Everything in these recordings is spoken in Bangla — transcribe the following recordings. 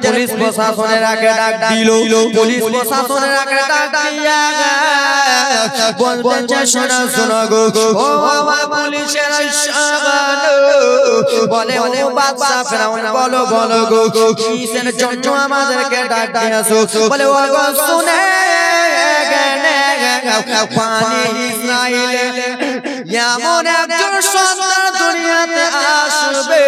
পুলিশ প্রশাসনের আগে ডাক দিল পুলিশ প্রশাসনের আগে ডাক দিয়া বলতে শোনা শোনা গো ও বাবা পুলিশের শাবান বলে ও বাদশা ফেরাউন বলো বলো গো কিসের জন্য আমাদেরকে ডাক দিয়েছো বলে ও গো শুনে পানি ইসরাইলে এমন একজন সন্তান দুনিয়াতে আসবে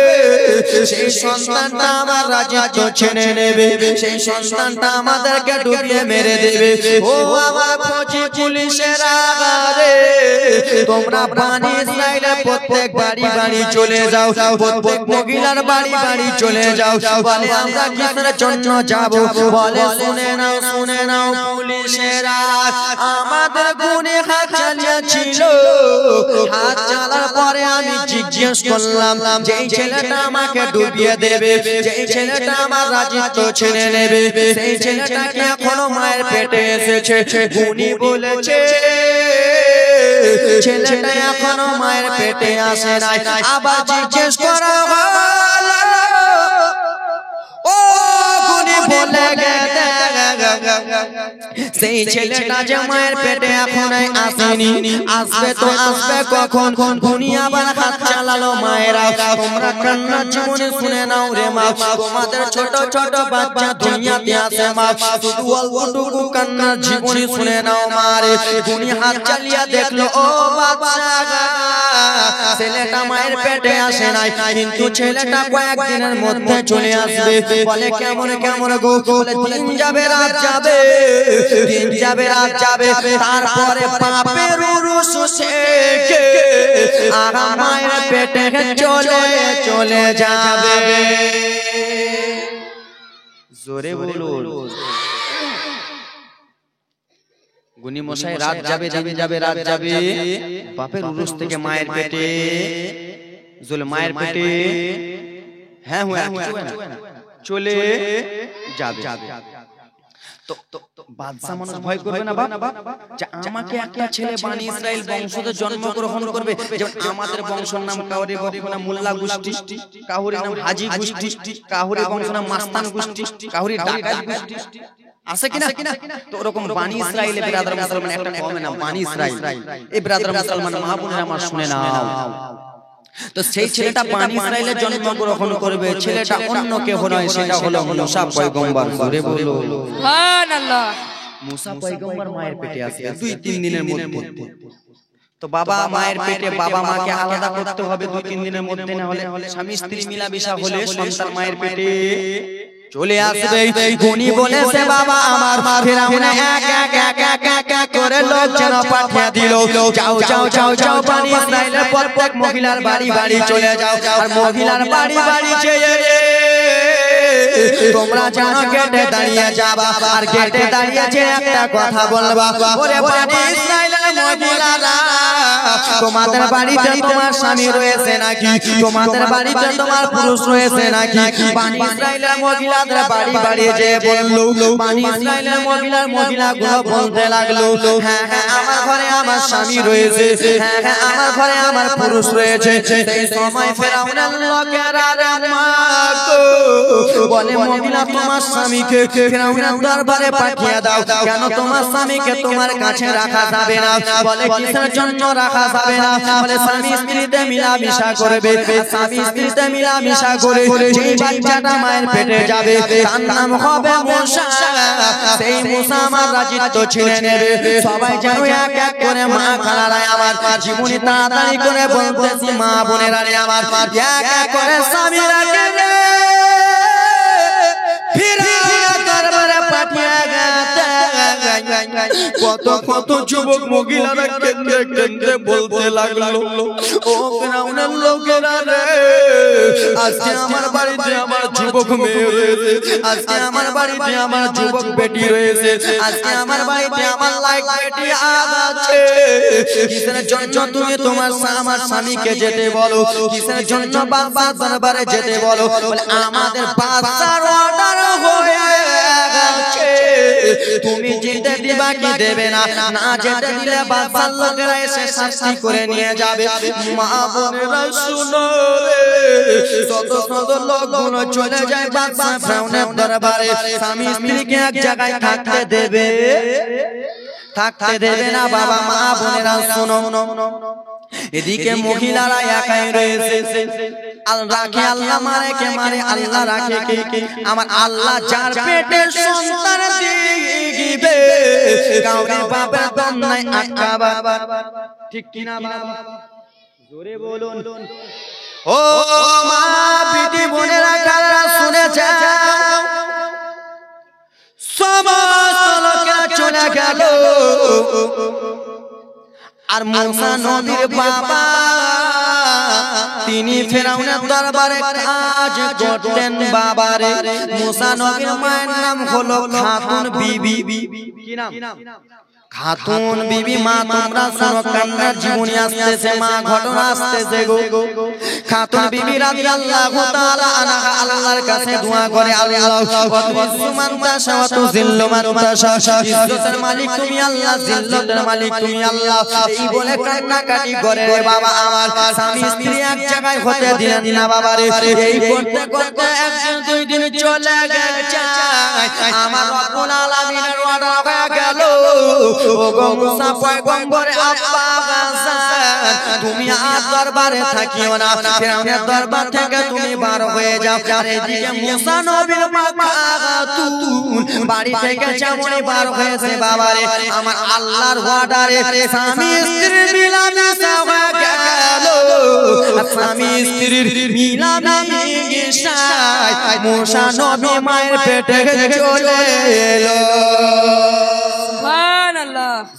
সেই সন্তানটা আমার রাজ্য ছেড়ে নেবে সেই সন্তানটা আমাদেরকে ডুবিয়ে মেরে দেবে ও আমার ফৌজি পুলিশের আগারে তোমরা পানি ইসরাইলে প্রত্যেক বাড়ি বাড়ি চলে যাও প্রত্যেক মহিলার বাড়ি বাড়ি চলে যাও বলে আমরা কিসের জন্য যাব বলে শুনে নাও পুলিশেরা আমাদের গুনে হাত চালিয়েছিল হাত চালার পরে আমি জিজ্ঞেস করলাম যেই ছেলেটা আমাকে ডুবিয়ে দেবে যেই ছেলেটা আমার রাজ্য ছেড়ে নেবে সেই ছেলেটা কি এখনো মায়ের পেটে এসেছে গুনি বলেছে ছেলেটা এখনো মায়ের পেটে আসে নাই আবার জিজ্ঞেস করা হলো ও গুনি বলে গেছে সেই ছেলেটা যে মায়ের পেটে এখনো আসেনি আসবে তো আসবে কখন গুনি আবার হাত চালালো মায়েরা তোমরা কান্না জীবনে শুনে নাও রে মা তোমাদের ছোট ছোট বাচ্চা দুনিয়াতে আসে মা শুধু অল্পটুকু কান্না জীবনে শুনে নাও মারে গুনি হাত চালিয়ে দেখলো ও বাচ্চা ছেলেটা মায়ের পেটে আসে নাই কিন্তু ছেলেটা কয়েকদিনের মধ্যে চলে আসবে বলে কেমন কেমন গো বলে দিন যাবে রাত যাবে দিন যাবে রাত যাবে তারপরে পাপের উরুস শেখে আগা মায়ের পেটে চলে যাবে জোরে বলুন গুনি মশাই রাত যাবে দিন যাবে রাত যাবে বাপের উরুস থেকে মায়ের পেটে মায়ের পেটে হ্যাঁ চলে যাবে তো বাদশা মানুষ ভয় করবে না বাপ যে আমাকে একটা ছেলে বানি ইসরাইল বংশতে জন্মগ্রহণ করবে যেমন আমাদের বংশের নাম কাউরি বংশনা মোল্লা গোষ্ঠী কাউরি নাম হাজী গোষ্ঠী কাউরি বংশনা মাস্তান গোষ্ঠী কাউরি ডাকাত গোষ্ঠী আছে কিনা তো ওরকম বানি ইসরাইলে ব্রাদার মুসলমান একটা কমে নাম বানি ইসরাইল এই ব্রাদার মুসলমান মা বোনেরা আমার শুনে নাও তো সেই ছেলেটা বানি ইসরাইলে জন্মগ্রহণ করবে ছেলেটা অন্য কেউ নয় সেটা হলো মুসা পয়গম্বর জোরে বলো সুবহানাল্লাহ মুসা পয়গম্বর মায়ের পেটে আছে 2-3 দিনের মধ্যে তো বাবা মায়ের পেটে বাবা মাকে আলাদা করতে হবে 2-3 দিনের মধ্যে না হলে স্বামী স্ত্রী মিলামিশা হলে সন্তান মায়ের পেটে চলে আসবে গুনি বলেছে বাবা আমার ফেরাউন এক করে লোক যেন পাঠিয়ে দিল যাও বানি ইসরাইলের প্রত্যেক মহিলার বাড়ি বাড়ি চলে যাও আর মহিলার বাড়ি বাড়ি যেয়ে তোমরা জানো গেটে দাঁড়িয়ে যাবা আর গেটে দাঁড়িয়ে যে একটা কথা বলবা ওরে বানি ইসরাইলের মহিলারা তোমাদের বাড়িতে তোমার স্বামী রয়েছে নাকি তোমাদের বাড়িতে তোমার পুরুষ রয়েছে নাকি বানি ইসরাইলের মহিলাদের বাড়ি বাড়ি যে বললো বানি ইসরাইলের মহিলাগুলো বলতে লাগলো হ্যাঁ আমার ঘরে আমার স্বামী রয়েছে হ্যাঁ আমার ঘরে আমার পুরুষ রয়েছে সেই সময় ফেরাউনের লোকেরা বলে মহিলা তোমার স্বামীকে ফেরাউনের দরবারে পাঠিয়ে দাও কেন তোমার স্বামীকে তোমার কাছে রাখা যাবে না বলে কিসের জন্য রাখা যাবে না বলে স্বামী স্ত্রীতে মিলামিশা করবে স্বামী স্ত্রীতে মিলামিশা করে যেই বাচ্চাটা মায়ের পেটে যাবে তার নাম হবে মুসা সেই মুসা আমার রাজিত্ব ছিনে নেবে সবাই যেন এক এক করে মা খালারা আমার জীবনী তাড়াতাড়ি করে বলতেছি মা বোনেরা রে আমার এক এক করে স্বামীরাকে কত যুবক মহিলারা কেন্দ্রে কেন্দ্রে বলতে লাগলো ও ফেরাউনের লোকেরা রে আজকে আমার বাড়িতে আমার যুবক মেয়ে রয়েছে আজকে আমার বাড়িতে আমার যুবক বেটি রয়েছে আজকে আমার বাড়িতে আমার লাইক বেটি আছে কিসের জন্য তুমি তোমার আমার স্বামীকে যেতে বলো কিসের জন্য বাবার দরবারে যেতে বলো বলে আমাদের বাচ্চার অর্ডার হয়ে গেছে তুমি যেতে দিবা কি দেবে না না যেতে দিলে বাচ্চার লোকেরা এসে শাস্তি করে নিয়ে যাবে মা বোনেরা শুনো রে শত শত লোকগুলো চলে যায় বাদশা ফেরাউনের দরবারে স্বামী স্ত্রীকে এক জায়গায় থাকতে দেবে না বাবা মা বোনেরা শোনো এদিকে মহিলারা একাই রয়েছে রাখে আল্লাহ মারে কে মারে আল্লাহ রাখে কে আমার আল্লাহ যার পেটে সন্তান দিবে কাউরে বাবার দম নাই আটকা বাবা ঠিক কি না বাবা জোরে বলুন ও মা বিটি বোনেরা কারা শুনেছে সমস্ত লোকেরা চলে গেল আর মুসা নবীর বাবা তিনি ফেরাউনের দরবারে কাজ করতেন বাবারে মুসা নবীর মায়ের নাম হলো খাতুন বিবি কি নাম খাতুন বিবি মা তোমরা শোনো কান্নার জীবনী আসতেছে মা ঘটনা আসতেছে গো খাতুন বিবি রাদিয়াল্লাহু তাআলা আনহা আল্লাহর কাছে দোয়া করে আল্লাহ সুমান তাশা ওয়া তুযিল্লু মান তাশা ইজ্জতের মালিক তুমি আল্লাহ জিল্লতের মালিক তুমি আল্লাহ এই বলে কান্নাকাটি করে রে বাবা আমার স্বামী স্ত্রী এক জায়গায় হতে দিলেন না বাবা রে এই করতে করতে একদিন দুই দিন চলে গেছে আমার রব্বুল আলামিনের অর্ডার হয়ে গেল ও গো মুসা পয়গম্বর আব্বা গাসান তুমি আর দরবারে থাকিও না ফেরাউনের দরবার থেকে তুমি বার হয়ে যাও আর এদিকে মুসা নবীর মা খাতুন বাড়ি থেকে যেমনই বার হয়েছে বাবারে আমার আল্লাহর অর্ডারে স্বামী স্ত্রীর মিলামেশা হয়ে গেল স্বামী স্ত্রীর মিলামেশায় মুসা নবী মায়ের পেটে চলে এলো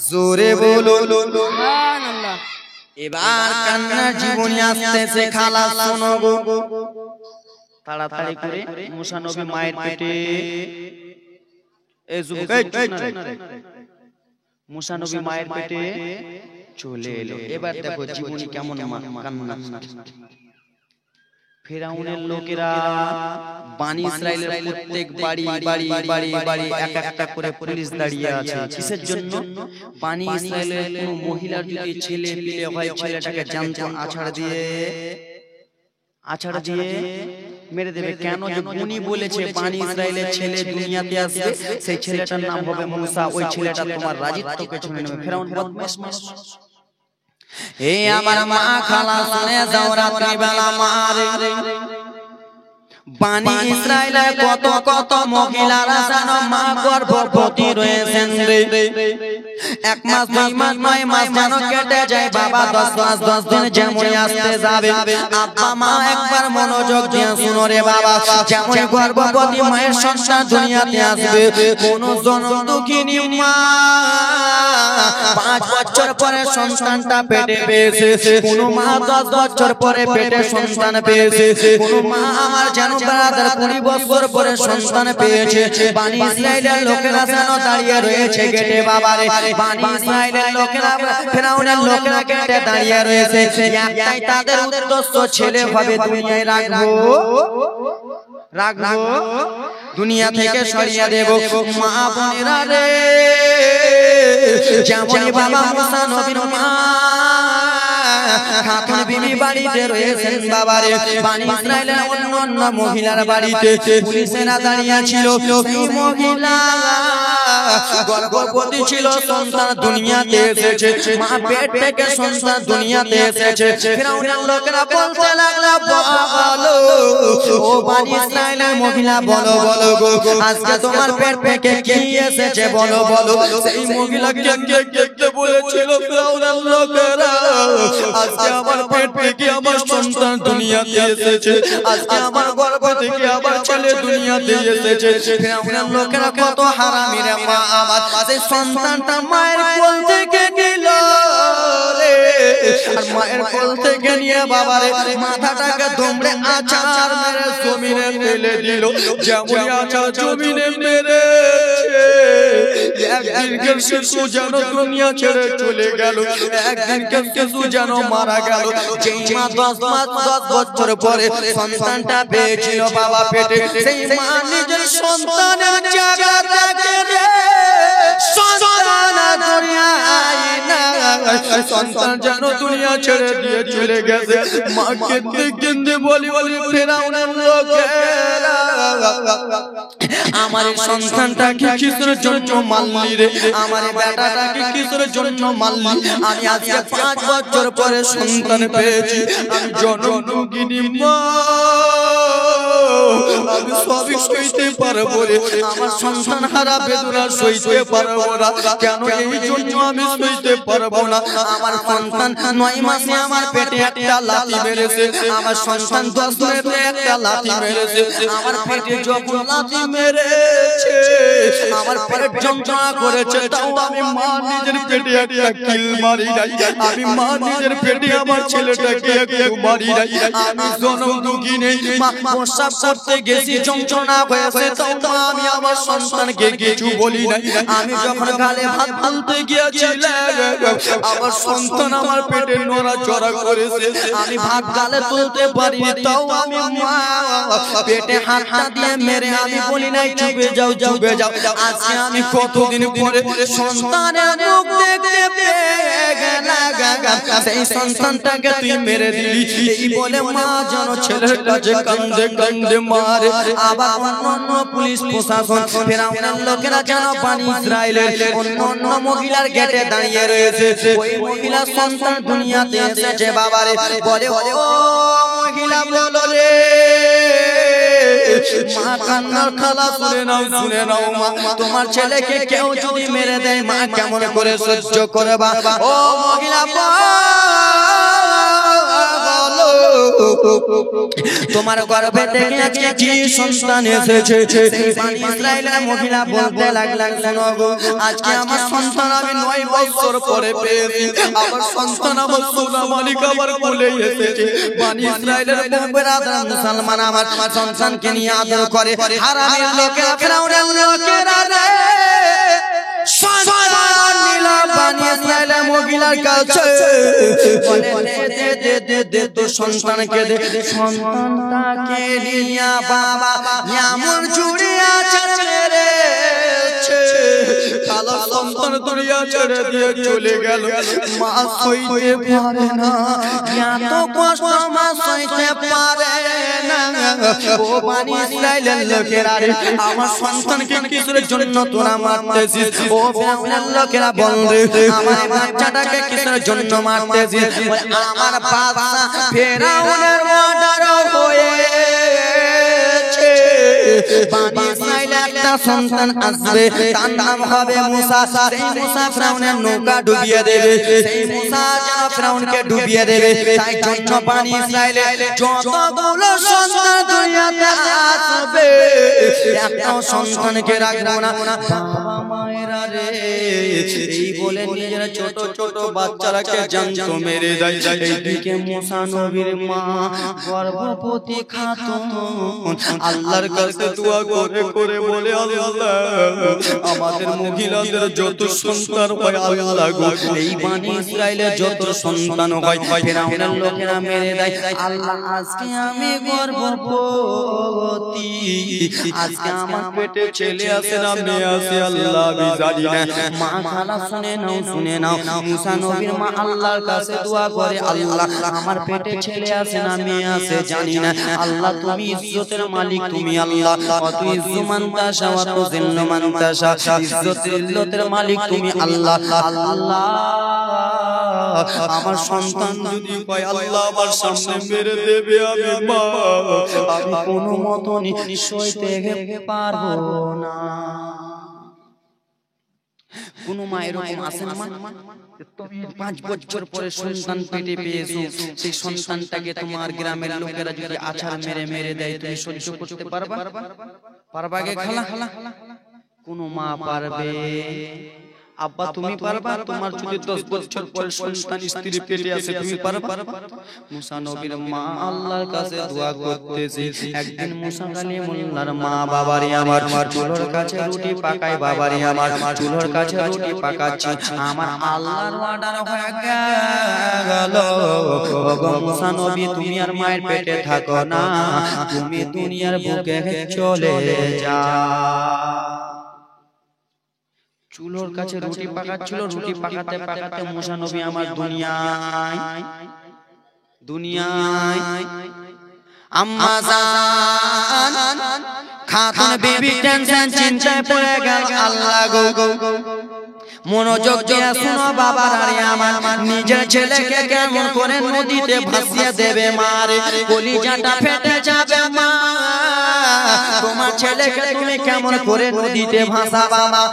জোরে বলুন সুবহানাল্লাহ এবার কান্নার জীবনী আসতেছে খালা শোনো গো তাড়াতাড়ি করে মুসা নবী মায়ের পেটে এই যুবক মুসা নবী মায়ের পেটে চলে এলো এবার দেখো জীবনী কেমন কান্না ফেরাউনের লোকেরা বানি ইসরাইলের প্রত্যেক বাড়ি বাড়ি বাড়ি বাড়ি এক একটা করে পুলিশ দাঁড়িয়ে আছে কিসের জন্য বানি ইসরাইলের কোনো মহিলার যদি ছেলে পিলে হয় ছেলেটাকে জানতো আছাড় দিয়ে মেরে দেবে কেন যে উনি বলেছে বানি ইসরাইলের ছেলে দুনিয়াতে আসবে সেই ছেলেটার নাম হবে মুসা ওই ছেলেটা তোমার রাজত্বকে ছুঁয়ে নেবে ফেরাউন বদমাশ এই আমার মা খালা শুনে যাও রাত্রি বেলা মারে বানি ইসরাইলে কত কত মহিলারা জানো মা গর্ভবতী রয়েছেন রে এক মাস দুই মাস নয় মাস যেন কেটে যায় বাবা 10 দিন যেমন আসতে যাবে আব্বা মা একবার মনোযোগ দিয়ে শুনো রে বাবা যেমন গর্ভবতী মায়ের সন্তান দুনিয়াতে আসবে কোন জনম দুঃখিনী মা 5 বছর পরে সন্তানটা পেটে পেয়েছে কোন মা 10 বছর পরে পেটে সন্তান পেয়েছে কোন মা আমার যেন ব্রাদার 20 বছর পরে সন্তান পেয়েছে বানি ইসরাইলের লোকেরা যেন দাঁড়িয়ে রয়েছে গেটে বাবারে বানি ইসরাইলের লোকেরা ফেরাউনের লোকেরা গেটে দাঁড়িয়ে রয়েছে একটাই তাদের উদ্দেশ্য ছেলে হবে দুনিয়ায় রাখবো দুনিয়া থেকে সরিয়ে দেব মা বোনেরা রে যেমন বাবা মুসা নবীর মা খাতুন বিবি বাড়িতে রয়েছেন বাবারে বানি ইসরাইলের অন্য মহিলার বাড়িতে পুলিশেরা দাঁড়িয়ে ছিল সেই মহিলা গর্ভবতী ছিল সন্তান দুনিয়াতে এসেছে মা পেট থেকে সন্তান দুনিয়াতে এসেছে ফেরাউনের লোকেরা বলতে লাগলো বলো ও বানি ইসরাইলের মহিলা বলো গো আজকে তোমার পেট থেকে কি এসেছে বলো সেই মহিলা কে বলেছিল ফেরাউনের লোকেরা আজকে আমার পেট থেকে আমার সন্তান দুনিয়াতে এসেছে আজকে আমার গর্ভ থেকে আমার ছেলে দুনিয়াতে এসেছে ফেরাউনের লোকেরা কত হারামি রে মা আমার সেই সন্তানটা মায়ের কোল থেকে গেল রে আর মায়ের কোল থেকে নিয়ে বাবারে মাথাটাকে দমড়ে আছাড় মেরে জমিনে ফেলে দিল যেমন আছাড় জমিনে মেরে একদিন শিশু যেন দুনিয়া ছেড়ে চলে গেল একদিন শিশু যেন মারা গেল যেই মা 10 বছর পরে সন্তানটা পেয়েছিল বাবা পেটে সেই মা নিজের সন্তানের জায়গা থেকে সন্তান দুনিয়ায় না সন্তান যেন দুনিয়া ছেড়ে দিয়ে চলে গেছে। মা কেঁদে কেঁদে বলি ফেরাউনের লোকেরা আমার সন্তানটাকে কিসের জন্য মারলি রে, আমার বেটাটাকে কিসের জন্য মারলি? আমি আজকে 5 বছর পরে সন্তান পেয়েছি, আমি জনমদুগিনী মা, আমি সবই সইতে পারবো রে, আমার সন্তান হারা বেদনা সইতে পারবো না। কেন এই জন্য আমি সইতে পারবো না? আমার সন্তান 9 মাসে আমার পেটে একটা লাথি মেরেছে, আমার সন্তান 10 মাসে একটা লাথি মেরেছে, আমার পেটে যখন লাথি মেরেছে আমার পেট যন্ত্রণা করেছে, তাও আমি মা নিজের পেটে একটা কিল মারি নাই, আমি মা নিজের পেটে আমার ছেলেটাকে একটু মারি নাই। আমি জনমদুগিনী মা, প্রস্রাব করতে গেছি যন্ত্রণা হয়েছে, তাও আমি আমার সন্তানকে কিছু বলি নাই। আমি যখন গালে ভাত তুলতে গিয়েছিলাম আমার সন্তান আমার পেটে নড়াচড়া করেছে, আমি ভাত গালে তুলতে পারিনি, তাও আমি মা পেটে হাতটা দিয়ে মেরে আমি বলি নাই চুপে যাও চুপে যাও। আজকে আমি কতদিন পরে সন্তানের মুখ দেখতে পেয়ে গেলাম, সেই সন্তানটাকে তুই মেরে দিলি। এই বলে মা যেন ছেলের কাছে কান্দে কান্দে মারে। আবার অন্য পুলিশ প্রশাসন ফেরাউনের লোকেরা যেন বনি ইসরাইলের অন্য মহিলার গেটে দাঁড়িয়ে রয়েছে। ওই মহিলা সন্তান দুনিয়াতে এসেছে বাবারে, বলে ও মহিলা বলো রে, মা কান্নার খালা শুনে নাও মা, তোমার ছেলেকে কেউ যদি মেরে দেয় মা কেমন করে সহ্য করবা? ও মহিলা তোমার গর্ভে থেকে আজকে কি সন্তান এসেছে? সেই বনি ইসরাইলের মহিলা বলতে লাগলেন, শোনো গো, আজকে আমার সন্তান আমি 9 বছর পরে পেয়েছি, আমার সন্তান আমার সোনা মালিক আমার কোলে এসেছে। বনি ইসরাইলের বেরাদার মুসলমান আমার সন্তানকে নিয়ে আদর করে, হারামের লোকেরা ফেরাউনের লোকেরা রে সন্তান নিলা বনি ইসরাইলের মহিলার কাছে বলে দে তো সন্তানকে দে। সন্তানটাকে নিয়া বাবা এমন জুড়ে আছে রে, কালো সন্তান দুনিয়া ছেড়ে দিয়ে চলে গেল, মা সইতে পারে না, এত কষ্ট মা সইতে পারে না। ও বনি ইসরাইলের লোকেরা রে, আমার সন্তানকে কিসের জন্য তোরা মারতেছিস? ও ফেরাউনের লোকেরা বল রে, আমার বাচ্চাটাকে কিসের জন্য মারতেছিস? আমার বাচ্চা ফেরাউনের অর্ডার হয়েছে, বনি ইসরাইলের একটা সন্তান আসবে, তার নাম হবে মুসা। সেই মুসা ফেরাউনের নৌকা ডুবিয়ে দেবে, সেই মুসা যেন ফেরাউনকে ডুবিয়ে দেবে। তাই জন্য বনি ইসরাইলের যতগুলো সন্তান দুনিয়াতে আসবে একটা সন্তানকে রাখবো না। বাবা মায়েরা রে, এই বলে নিজেরা ছোট ছোট বাচ্চারাকে জানতো মেরে দেয়। এইদিকে মুসা নবীর মা গর্ভবতী খাতুন আল্লাহর কাছে দোয়া করে করে বলে, আল্লাহ আমাদের মহিলাদের যত সন্তান হয় আল্লাহ গো, এই বনি ইসরাইলের যত সন্তান হয় ফেরাউনের লোকেরা মেরে দেয়, আল্লাহ আজকে আমি গর্ভবতী, আজকে আমার পেটে ছেলে আছে না মেয়ে আছে আল্লাহ আমি জানি না। মা খালা শুনে নাও, মুসা নবীর মা আল্লাহর কাছে দোয়া করে, আল্লাহ আমার পেটে ছেলে আছে না মেয়ে আছে জানি না, আল্লাহ তুমি ইজ্জতের মালিক, তুমি আল্লাহ, অত ইজ্জু মান তাশা ওয়া তুযিল্লু মান তাশা, ইজ্জতের মালিক তুমি আল্লাহ। আল্লাহ আমার সন্তান যদি কয় আল্লাহ আমার সামনে মেরে দেবে, আমি মা আমি কোনো মতন সইতে পারবো না। কোন মা এরকম আছে না, তুমি 5 বছর পরে সন্তান পেটে পেয়েছো, সেই সন্তানটাকে তোমার গ্রামের লোকেরা যদি আছাড় মেরে মেরে দেয় তুমি সহ্য করতে পারবা? পারবাগে খালা? কোন মা পারবে? আব্বা তুমি পারবা? তোমার যদি 10 বছর পরে সন্তান স্ত্রী পেটে আছে তুমি পারবা? মুসা নবীর মা আল্লাহর কাছে দোয়া করতেছে। একদিন মুসা কালিমুল্লাহর মা, বাবারে আমার চুলোর কাছে রুটি পাকায়, বাবারে আমার চুলোর কাছে রুটি পাকাচ্ছি, আমার আল্লাহর অর্ডার হয়ে গেল, ওগো মুসা নবী তুমি আর মায়ের পেটে থাকো না, তুমি দুনিয়ার বুকে চলে যাও। চুলোর কাছে রুটি পাকাচ্ছিল, রুটি পাকাতে পাকাতে মুসা নবী আমার দুনিয়ায় আম্মা জান খাতুন বিবি টেনশন চিন্তায় পড়ে গেল। আল্লাহ গো মনোযোগ দিয়ে শুনো বাবার আরে আমার, নিজের ছেলেকে কেমন করে নদীতে ভাসিয়ে দেবে মারে, কলিজাটা ফেটে যাবে মা। তোমার ছেলেকে তুমি কেমন করে নদীতে ভাসাবা মা?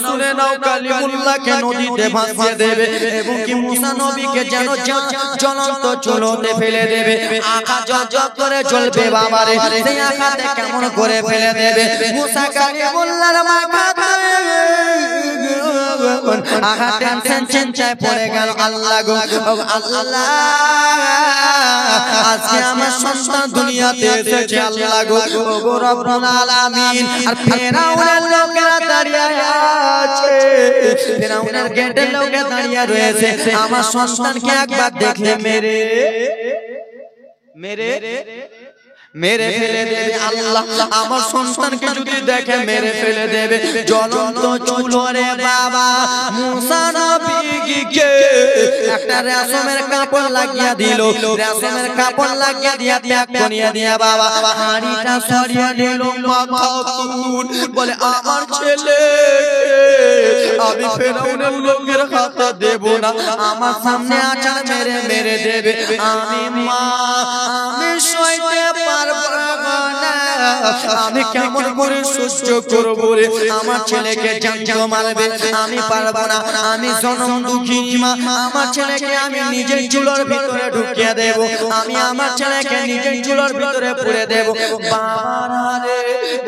শুনে নাও কালিমুল্লাহকে নদীতে ভাসিয়ে দেবে এবং কি মুসা নবীকে যেন জ্বলন্ত চুলোতে ফেলে দেবে। আঁকা জল করে জ্বলবে বাবারে, সেই আঁকাতে কেমন করে ফেলে দেবে। মুসা কালিমুল্লাহর মাথা আঘাত টেনশন চিন্তায় পড়ে গেল। আল্লাহ গো আল্লাহ আজকে আমার সন্তান দুনিয়াতে এসেছে। আল্লাহ গো রব্বুল আলামিন। আর ফেরাউনের লোকেরা দাঁড়িয়ে আছে, ফেরাউনের গেটের লোকে দাঁড়িয়ে রয়েছে। আমার সন্তানকে একবার দেখলে মেরে ফেলে দেবে। আল্লাহ আমার সন্তানকে যদি দেখে মেরে ফেলে দেবে। জ্বলন্ত চুলোরে বাবা মুসা নবীকে একটা রেশমের কাপড় লাগিয়ে দিল, রেশমের কাপড় লাগিয়ে দিয়া ত্যাগ করিয়ে দিয়া বাবা হাড়িটা সরিয়ে দিল। বলে আমার ছেলে আমি ফেরাউনের লোকের হাতে দেব না, আমার সামনে আচার মেরে দেবে। আমি মা আমি সইতে পারবো না, আমি কেমন করে সহ্য করব রে? আমার ছেলেকে জানজো মারবে, আমি পারবো না। আমি জনম দুঃখিনী মা, আমার ছেলেকে আমি নিজের চুলোর ভিতরে ঢুকিয়ে দেব, আমি আমার ছেলেকে নিজের চুলোর ভিতরে পুরে দেব। বাবা রে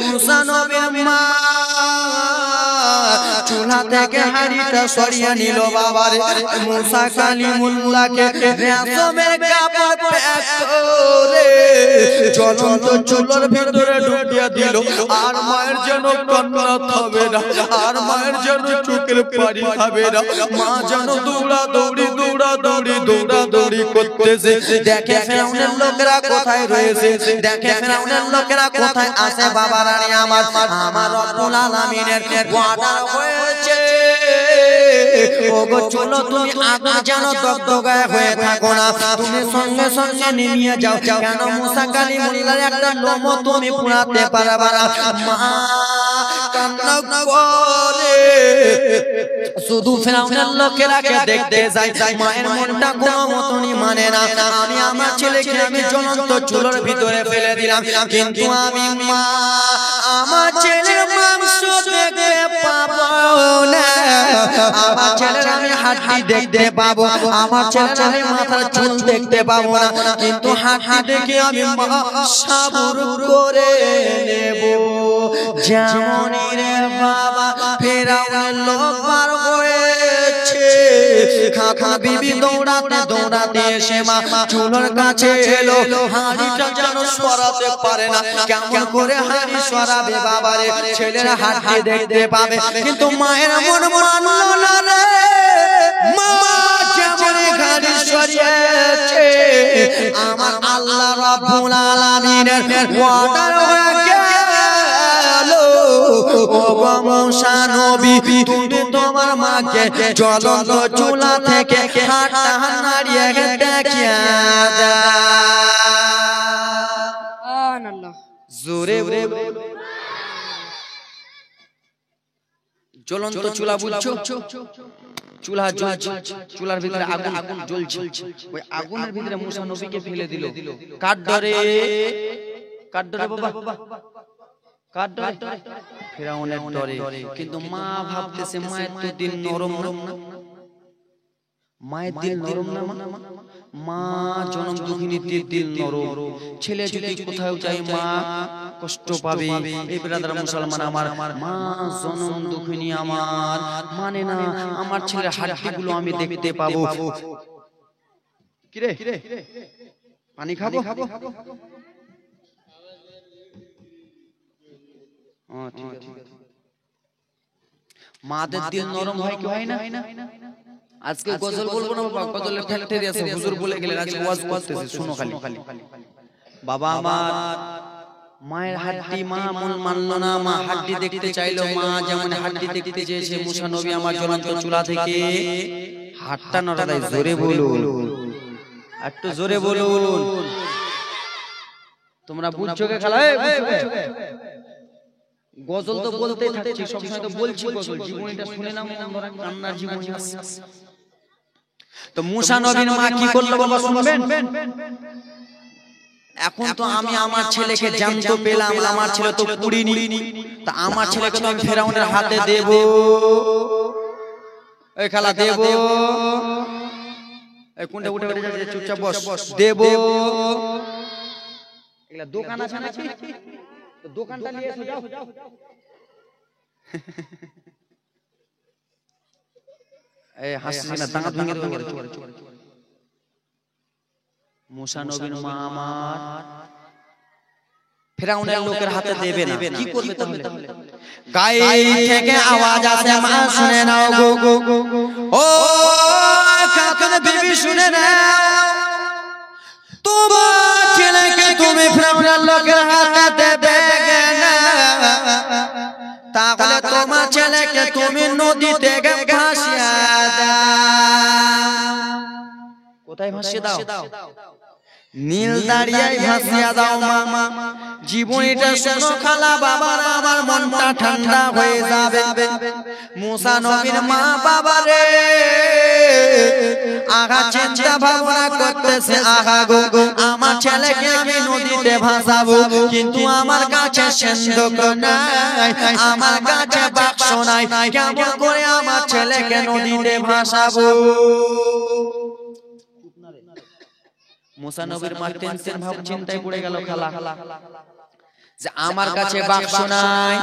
মুসা নবীর মা চুলা থেকে হাড়িটা সরিয়ে নিল বাবারে। মুসা কালিমুল্লাহকে রেশমের কাপড় প্যাক করে জ্বলন্ত চুলোর ভিতরে ঢুকিয়ে দিল। আর মায়ের যেন কান্না থামে না, আর মায়ের যেন চোখের পানি থামে না। মা যেন দৌড়াদৌড়ি করতেছে। দেখে ফেরাউনের লোকেরা কোথায় রয়েছে, দেখে ফেরাউনের লোকেরা কোথায় আছে। বাবার আরে আমার রব্বুল আলামিনের ওয়াদা হয়েছে। ওগো চলো তুমি আগুন যেন দগদগায় হয়ে থাকো না, তুমি সঙ্গে সঙ্গে নিয়ে যাও। কেন মুসা কালিমুল্লাহর একটা লোম তুমি পুড়াতে পারবে না। মা কান্না করে শুধু ফেরাউনের লোকেরাকে দেখতে যায়, মায়ের মনটা কোনো মতনই মানে না। আমি আমার ছেলেকে আমি জ্বলন্ত চুলোর ভিতরে ফেলে দিলাম, কিন্তু আমি মা আমার ছেলের মাংস দেখতে পাবো না, আমার ছেলের আমি হাড্ডি দেখতে পাবো, আমার ছেলের আমি মাথার চুল দেখতে পাবো না, কিন্তু হাড্ডি দেখে আমি সাবুর করে নেব। যেমনই রে বাবা ফেরাউনের লোক পার হয়েছে, খাখা বিবি দৌড়াতে এসে মা চুলোর কাছে এলো। হাড়িটা যেন সরাতে পারে না, কেমন করে হাড়ি সরাবে বাবারে? ছেলের হাড্ডি দেখতে পাবে, কিন্তু মায়ের মন মানলো না রে। মা যেমন হাড়ি সরিয়েছে, আমার আল্লাহ রাব্বুল আলামিনের ওয়াদার হয়ে গেল। ও মুসা নবী তুমি তোমার মাকে জ্বলন্ত চুলা থেকে হাতটা নাড়িয়ে দেখিয়ে দাও। সুবহানাল্লাহ জোরে জ্বলন্ত চুলা বুঝছো? চুলা জ্বলছে, চুলার ভিতরে আগুন জ্বলছে। ওই আগুনের ভিতরে মুসা নবীকে ফেলে দিল। কার ডরে বাবা? কার ডরে? ফেরাউনের ডরে। কিন্তু মা ভাবতেছে মায়ের তো দিল নরম না, মায়ের দিল নরম না। মা জনম দুঃখিনীর দিল নরম, ছেলে যদি কোথাও যায় মা কষ্ট পাবে। এই ব্রাদার মুসলমান আমার মা জনম দুঃখিনী আমার মানে না, আমার ছেলের হাড্ডিগুলো আমি দেখতে পাবো। কিরে পানি খাবো? ঠিক আছে। মাদের দিল নরম হয় কি হয় না? আজকে গজল বলবো না বাবা, গজলের ফ্যাক্টরি আছে, হুজুর বলে গেলেন, আজকে ওয়াজ করতেছে, শুনো খালি। বাবা আমার মায়ের হাড্ডি মা মন মানলো না, মা হাড্ডি দেখতে চাইলো, মা যেমন হাড্ডি দেখতে চেয়েছে মুসা নবী আমার জ্বলন্ত চুলা থেকে হাতটা নড়া দেয়। জোরে বলুন, একটু জোরে বলুন। তোমরা বুঝছো কে খেলা? গজল তো বলতেই থাকছি, সবসময় তো বলছি গজল, জীবনীটা শুনে নাও, কান্নার জীবনী। তো মুসা নবীর মা কি করলো বাবা শুনবেন? এখন তো আমি আমার ছেলেকে জানতে পেলাম, আমার ছেলে তো পুরিনি, তা আমার ছেলেকে তো আমি ফেরাউনের হাতে দেব, এই খেলা দেব, এই কোনটা উঠে উঠে যাচ্ছে, চুপচাপ বস, দেব। এগুলা দোকান আছে নাকি? তো দোকানটা নিয়ে এসো, যাও। এই হাসিস না, দাঁত ভেঙে দেবো। মুসা নবীর মা আমার ফেরাউনের লোকের হাতে দেবে না, কি করবে তাহলে? গায়ে থেকে আওয়াজ আসে, মা শুনে নাও গো, ও খাতুন বিবি শুনে নাও, তোমার ছেলেকে তুমি ফেরাউনের লোকের হাতে দেবে না, তাহলে তোমার ছেলেকে তুমি নদীতে ভাসিয়ে দাও। কোথায় ভাসিয়ে দাও? নীল দাঁড়িয়ায় ভাসিয়ে দাও মা। জীবনীটা শোনো খালা বাবারা, আমার মনটা ঠান্ডা হয়ে যাবে। মুসা নবীর মা বাবারে আগা চিন্তা ভাবনা করতেছে, আগা গো আমার ছেলেকে আমি নদীতে ভাসাবো, কিন্তু আমার কাছে সিন্ধুক নাই, আমার কাছে বাক্স নাই, কেমন করে আমার ছেলেকে নদীতে ভাসাবো? মুসা নবীর মা টেনশন ভাব চিন্তায় পড়ে গেল খালা, যে আমার কাছে বাক্স নাই,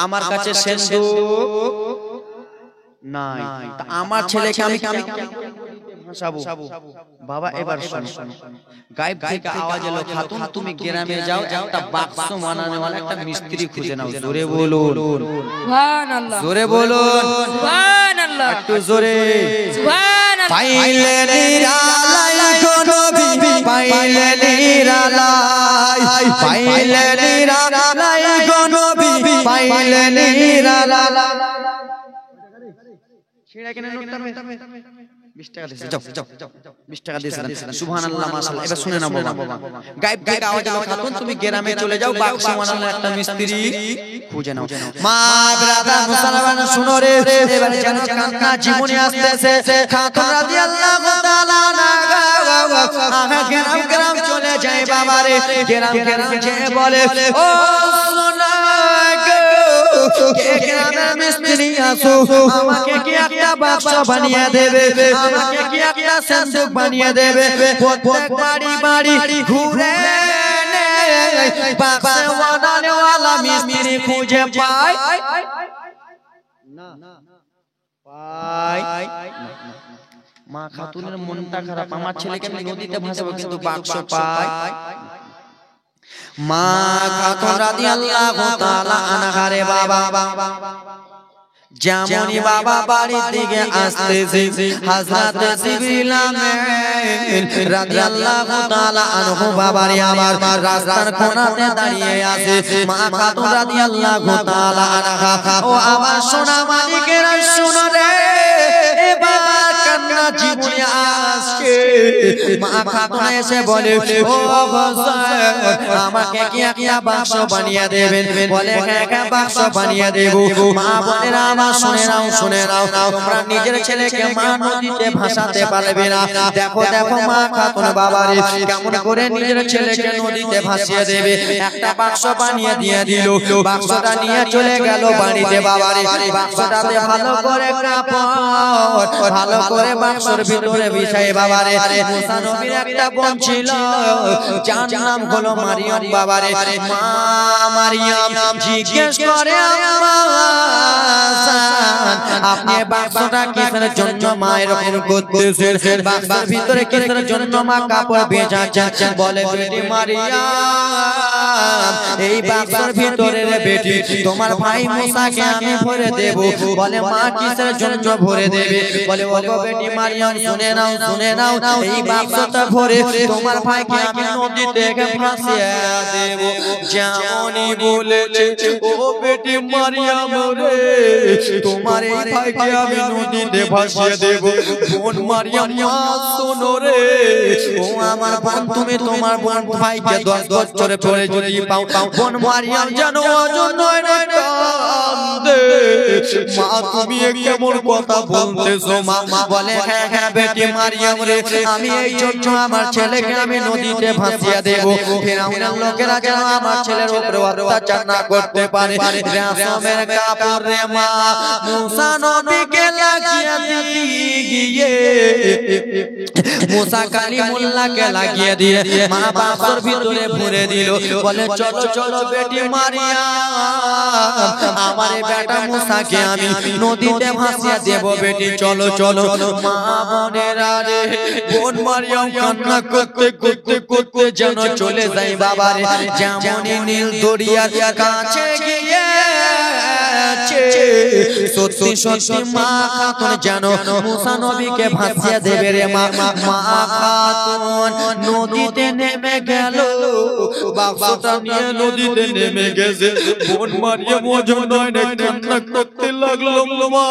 আমার কাছে সিন্ধুক নাই, তা আমার ছেলেকে আমি ভাসাবো। বাবা এবার শোনো, গায়েব থেকে আওয়াজ এলো, খাতুন তুমি গ্রামে যাও, একটা বাক্স বানানোওয়ালা একটা মিস্ত্রি খুঁজে নাও। জোরে বলুন সুবহানাল্লাহ, জোরে বলুন সুবহানাল্লাহ, একটু জোরে সুবহানাল্লাহ। পাইলে নিরালাই গো নবী, পাইলে নিরালাই, পাইলে নিরালাই গো নবী, পাইলে নিরালাই। ছিড়া কিনে নোটটা 20 টাকা দিয়েছে, যাও 20 টাকা দিয়েছে, সুবহানাল্লাহ মাশাআল্লাহ। এবার শুনে নাও বাবা, গায়েব থেকে আওয়াজ এলো, খাতুন তুমি গ্রামে চলে যাও, বাক্স বানানো একটা মিস্ত্রি খুঁজে নাও। মা ব্রাদার মুসলমান শুনো রে, এবারে যেন কান্না জীবনে আসতেছে। খাতুন রাদিয়াল্লাহু তাআলা আনহা গ্রাম চলে যায় বাবা রে, গ্রাম যে বলে, ও সোনা গো কে গ্রামের মিস্ত্রি আসো, আমাকে কি একটা বাক্স বানিয়ে দেবে, আমাকে কি একটা সিন্ধুক বানিয়ে দেবে? প্রত্যেক বাড়ি বাড়ি ঘুরে বাক্স বানানোওয়ালা মিস্ত্রি খুঁজে পায় না, পায় না। মা খাতুনের মনটা খারাপ, আমার ছেলেকে আমি নদীতে ভাসাবো, কিন্তু বাক্স পায়। মা খাতুন রাদিয়াল্লাহু তাআলা আনহা রে বাবা, যেমনই বাবা বাড়ির দিকে আসতেছে, হযরত জিবরিল আমিন রাদিয়াল্লাহু তাআলা আনহু বাবারে আমার রাস্তার কোণাতে দাঁড়িয়ে আছে। মা খাতুন রাদিয়াল্লাহু তাআলা আনহা, ও আমার সোনা মালিকেরা শুনো রে, এবার কান্না জীবনে আসছে। মা খাতুন এসে বলে, ও হুসাইন আমাকে কি একটা বাক্স বানিয়ে দেবেন? বলে হ্যাঁ বাক্স বানিয়ে দেব। মা বলে, আমার শুনে নাও, তোমরা নিজের ছেলেকে মা নদীতে ভাসাতে পারবে না। দেখো দেখো মা খাতুন বাবারে কেমন করে নিজের ছেলেকে নদীতে ভাসিয়ে দেবে। একটা বাক্স বানিয়ে দিয়ে দিল, বাক্সটা নিয়ে চলে গেল বাড়িতে বাবারে। বাক্সটাতে ভালো করে কাপড় ভালো করে বাক্সের ভিতরে বিছায় বাবারে। মুসা নবীর একটা বোন ছিল, যার নাম হলো মারিয়াম বাবারে। মা মারিয়াম জিজ্ঞেস করে, আপনি বাক্সটা কিসের জন্য মা এরকম করতেছেন? বাক্সের ভিতরে কিসের জন্য মা কাপড় ভেজাচ্ছেন? বলে বেটি মারিয়াম, এই বাক্সের ভিতরে রে বেটি তোমার ভাই মুসাকে আমি ভরে দেব। বলে মা কিসের জন্য ভরে দেবে? বলে ওগো বেটি মারিয়াম শুনে নাও, শুনে নাও, এই বাক্সটা ভরে তোমার ভাইকে আমি নদীতে ভাসিয়ে দেব। যেমনই বলেছে ও বেটি মারিয়াম রে, তোমার এই ভাইকে আমি নদীতে ভাসিয়ে দেব। বোন মারিয়াম মা শোনো রে, ও আমার বোন তুমি তোমার বোন ভাইকে 10 বছরে পরে যদি পাও, বোন মারিয়াম জানো অজন্য কান্দে। মা তুমি কেমন কথা বলতেছো মা? বলে হ্যাঁ হ্যাঁ বেটি মারিয়াম রে, আমি এই জন্য আমার ছেলেকে আমি নদীতে ভাসিয়ে দেব। ফিরআউনের লোকেরা যেন আমার ছেলের উপরে অত্যাচার না করতে পারে। রেশমের কাপড় রে মা মুসা নবীকে লাগিয়ে দিয়ে, মুসা কালিমুল্লাহকে লাগিয়ে দিয়ে মা বাক্সর ভিতরে ভরে দিল। বলে চলো চলো বেটি মারিয়াম, আমার বেটা মুসাকে আমি নদীতে ভাসিয়ে দেব। বেটি চলো চলো। মা বোনেরা রে, বোন মারিয়াম কান্না করতে করতে করতে যেন চলে যায় বাবারে। যেমনই নীল দরিয়ার কাছে গিয়ে সত্যি সত্যি মা খাতুন যেন মুসা নবীকে ভাসিয়ে দেবে রে মা। মা খাতুন নদীতে নেমে গেল, বাক্সটা নিয়ে নদীতে নেমে গেছে। বোন মারিয়াম ওজন কান্না করতে লাগলো, মা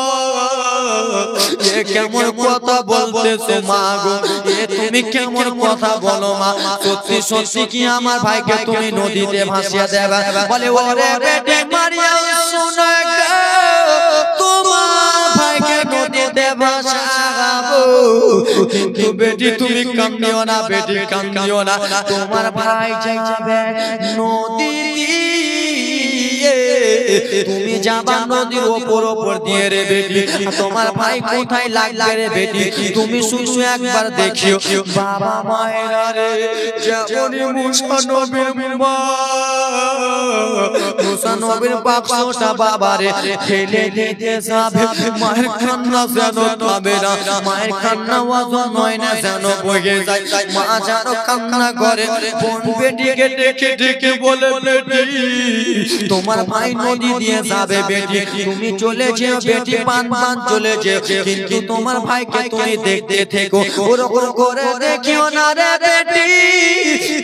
এ কেমন কথা বলতেছো মা গো, এ তুমি কেমন কথা বলো মা? সত্যি সত্যি কি আমার ভাইকে তুমি নদীতে ভাসিয়ে দেবে? বলে ওরে বেটি মারিয়াম শোনো গো, তোমার ভাইকে নদীতে ভাসাবো, কিন্তু বেটি তুমি কান্দিও না, বেটি কান্দিও না, তোমার ভাই যাবে নদী, তুমি যাবা নদীর ওপর ওপর দিয়ে রে বেটি। তোমার ভাই কোথায় লাগবে রে বেটি, তুমি শুধু একবার দেখিও। বাবা মায়েরা রে, যেমনই মুসা নবীর মা মুসা নবীর বাক্সটা বাবারে ঠেলে দিতে যাবে, মায়ের কান্না যেন থামবে না, মায়ের কান্না ওয়াজন নয় না যেন বয়ে যায়। মা যেন কান্না করে, বোন বেটিকে ডেকে ডেকে বলে বেটি তোমার ভাই নদী দিয়ে যাবে, বেটি তুমি চলে যেও, বেটি পান পান চলে যেও, কিন্তু তোমার ভাইকে তুমি দেখতে থেকো, ওরকম করে দেখিও না রে বেটি,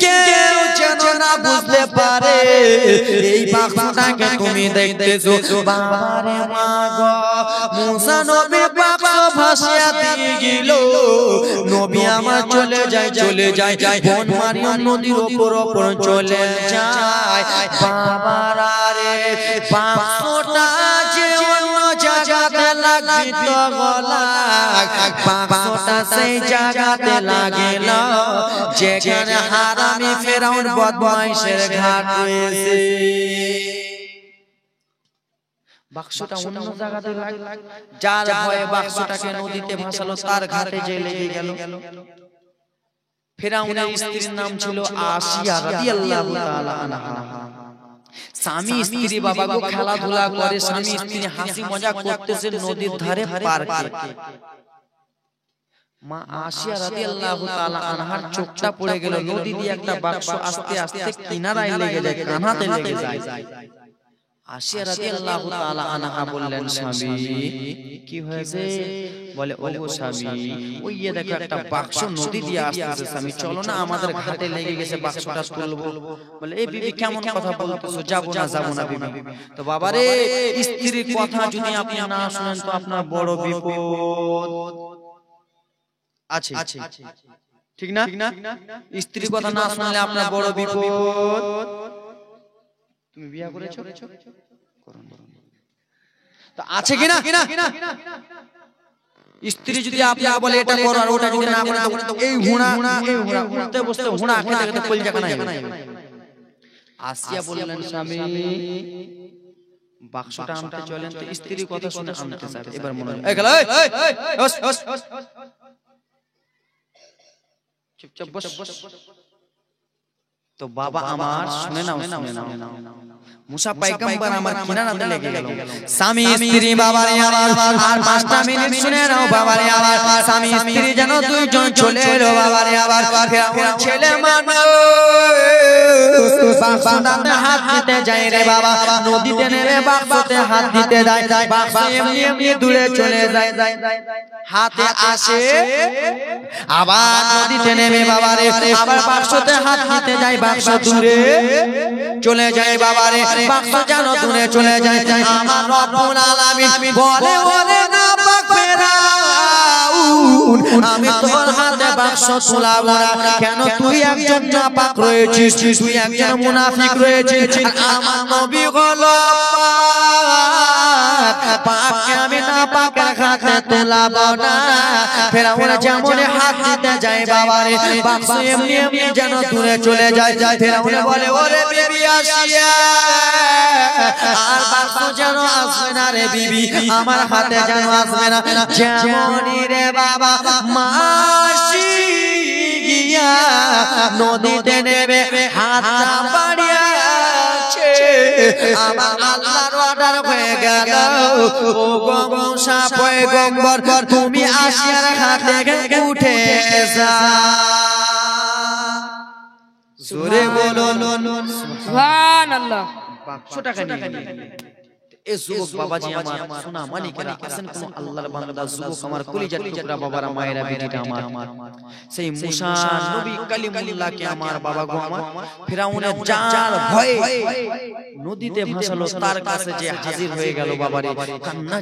কেউ যেন না বুঝতে পারে এই বাক্সটাকে তুমি দেখতেছো। বাবারে মা গো, মুসা নবী বাক্স ভাসিয়ে দিয়ে গেল, নবী আমার চলে যায় চলে যায়, বোন মারিয়াম নদীর ওপর ওপর চলে যায়। বাবারা রে, বাক্সটা যে অন্য জায়গাতে লাগিত গলা, বাক্সটা সেই জায়গাতে লাগিল যেখানে হারামি ফেরাউন বদমাইশের ঘাট রয়েছে। বাক্সটা অন্য জায়গাতে লাগলো, যার ভয়ে বাক্সটাকে নদীতে ভাসালো তার ঘাটে যে লেগে গেল। ফেরাউনের স্ত্রীর নাম ছিল আসিয়া রাদিয়াল্লাহু তাআলা আনহা। স্বামী স্ত্রী বাবা গো খেলাধুলা করে, স্বামী স্ত্রী হাসি মজা করতেছে নদীর ধারে পার্কে। মা আসিয়া রাদিয়াল্লাহু তাআলা আনহার চোখটা পড়ে গেল, নদী দিয়ে একটা বাক্স আস্তে আস্তে কিনারায় লেগে যায়, কানাতে লেগে যায়। আসিয়া রাদিয়াল্লাহু তাআলা আনহা বললেন, স্বামী কি হয়েছে? বলে ওগো স্বামী, ওই দেখো একটা বাক্স নদী দিয়ে আসছে, স্বামী চলো না আমাদের ঘাটে লেগে গেছে, বাক্সটা তুলবো। বলে এই বিবি কেমন কথা বলতেছো, যাবো না যাবো না বিবি। তো বাবারে, স্ত্রীর কথা যদি আপনি না শুনেন তো আপনার বড় বিপদ আছে, ঠিক না? স্ত্রীর কথা না শুনলে আপনার বড় বিপদ। তুমি বিয়ে করেছো? তো আছে কিনা? স্ত্রী যদি আপনাকে বলে এটা করো আর ওটা যদি না করে, এই হুঁড়া উঠতে বসতে হুঁড়া খেতে খেতে কলজা কানাই। আসিয়া বললেন, স্বামী বাক্সটা আনতে চলেন। তো স্ত্রীর কথা শুনে আনতে যাবে। এবার মনে হয় এই গেল, চুপচাপ বস। তো বাবা আমার শুনে নাও, শুনে নাও, মুসা পয়গম্বর আমার কিনারাতে লেগে গেল স্বামী স্ত্রী বাবারে আমার আর 5টা মিনিট শুনে নাও বাবারে আমার স্বামী স্ত্রী যেন দুইজন চলে এলো বাবারে আবার ফেরাউন ছেলে মানুষ বাক্সটাতে হাত দিতে যায় রে বাবা নদীতে নেমে বাক্সতে হাত দিতে যায় বাক্স এমনি এমনি দূরে চলে যায় হাতে আসে আবার নদীতে নেমে বাবারে আবার বাক্সতে হাত দিতে যায় বাক্স দূরে চলে যায় বাবারে বাক্স যেন দূরে চলে যায় আমার রব্বুল আলামিন বলে ওরে না পাক ফেরাউন আমি তোর হাতে বাক্স তুলাবো না কেন তুই একজন নাপাক রয়েছিস তুই একজন মুনাফিক রয়েছিস আমার নবী হলো পাক আমি নাপাকের হাতে তুলাবো না ফেরাউন যেমন হাত দিতে যায় বাবারে বাক্স এমনি এমনি যেন দূরে চলে যায় ফেরাউন বলে ওরে বিবি আসিয়া আর বাক্স যেন আসবে না রে বিবি আমার হাতে যেন আসবে না যেমনই রে বাবা মাসি গিয়া নদীতে নেবে হাত বাড়িয়াছে আমার আল্লাহর অর্ডার হয়ে গেল ও মুসা পয়গম্বর তুমি আসিয়ার হাত থেকে উঠে যাও জোরে বলো সুবহানাল্লাহ 500 টাকা নিয়ে এই যুবক বাবাজি আমার সোনা মানিকেরা আছেন কোন আল্লাহর বান্দা যুবক আমার কলিজার টুকরা বাবারা মায়েরা বেটিটা আমার সেই মুসা নবী কালিমুল্লাহকে আমার বাবা গো আমার ফিরাউনের জাল ভয়ে নদীতে ভাসালো তার কাছে যে হাজির হয়ে গেল বাবারে কান্না